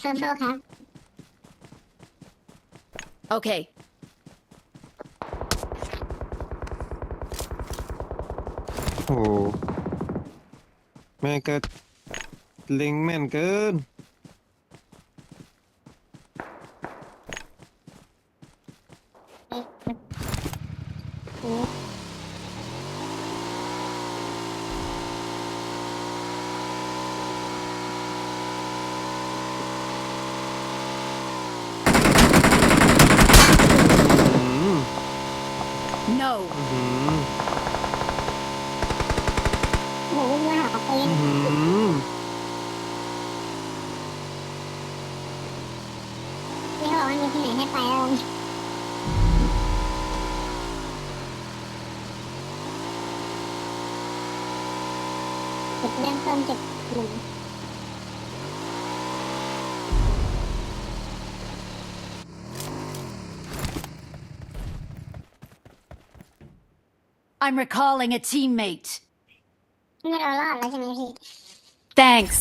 สู้ๆครับ Okay. โอ้โหแม่งก็เล็งแม่นเกินเอ๊ะโอ้อืม No. อืม โหวิ่งมาหาปืน อืม พี่เขาบอกว่ามีที่ไหนให้ไปแล้วจุดเริ่มต้นจุด 1I'm recalling a teammate. นี่เรารอดแล้วใช่ไหมพี่ Thanks.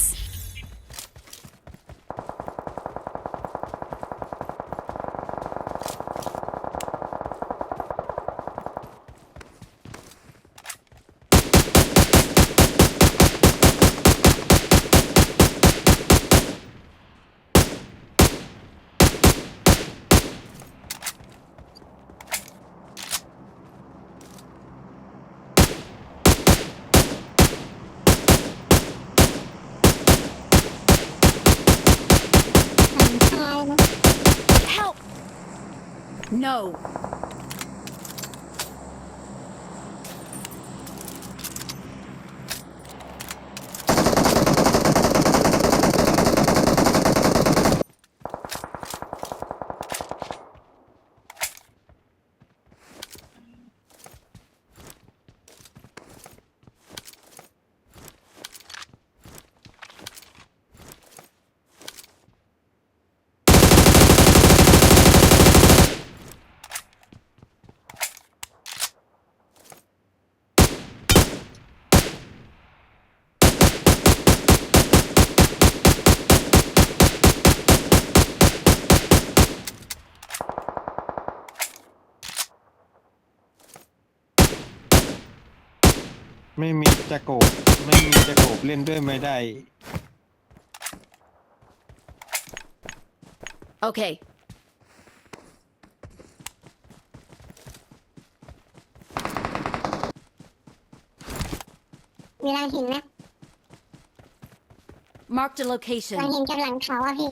Help. No. ไม่มีจะโกบไม่มีจะโกบเล่นด้วยไม่ได้ Okay. มีรังหินไหม Marked a รัง location. หินกับหลังเขาอะพี่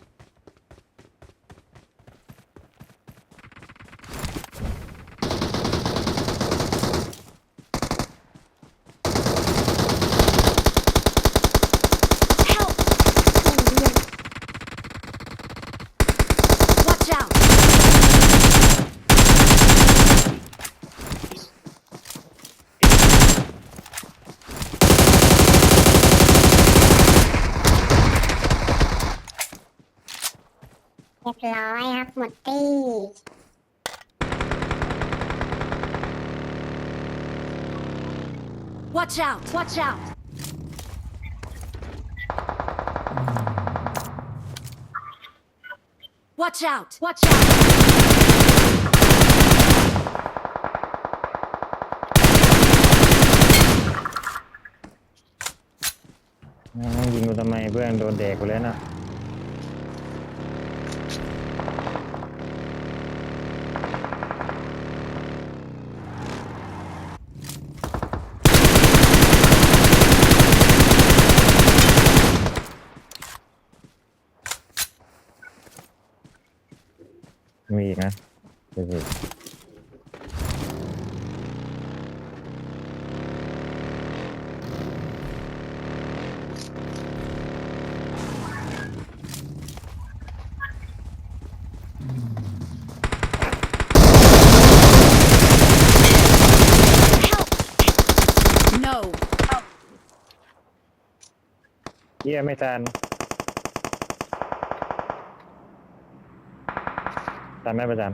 Help. Watch out. เรียบร้อยครับหมดตี้ Watch out. Watch out. Watch out. Watch out. ยิงกูทำไมเพื่อนโดนแดกไปแล้วนะมีอีกนะเดี๋ยวสิ No. เหี้ยไม่ทันทันไหมประจัน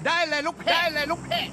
ได้เลยลูกเพจได้เลยลูกเพจ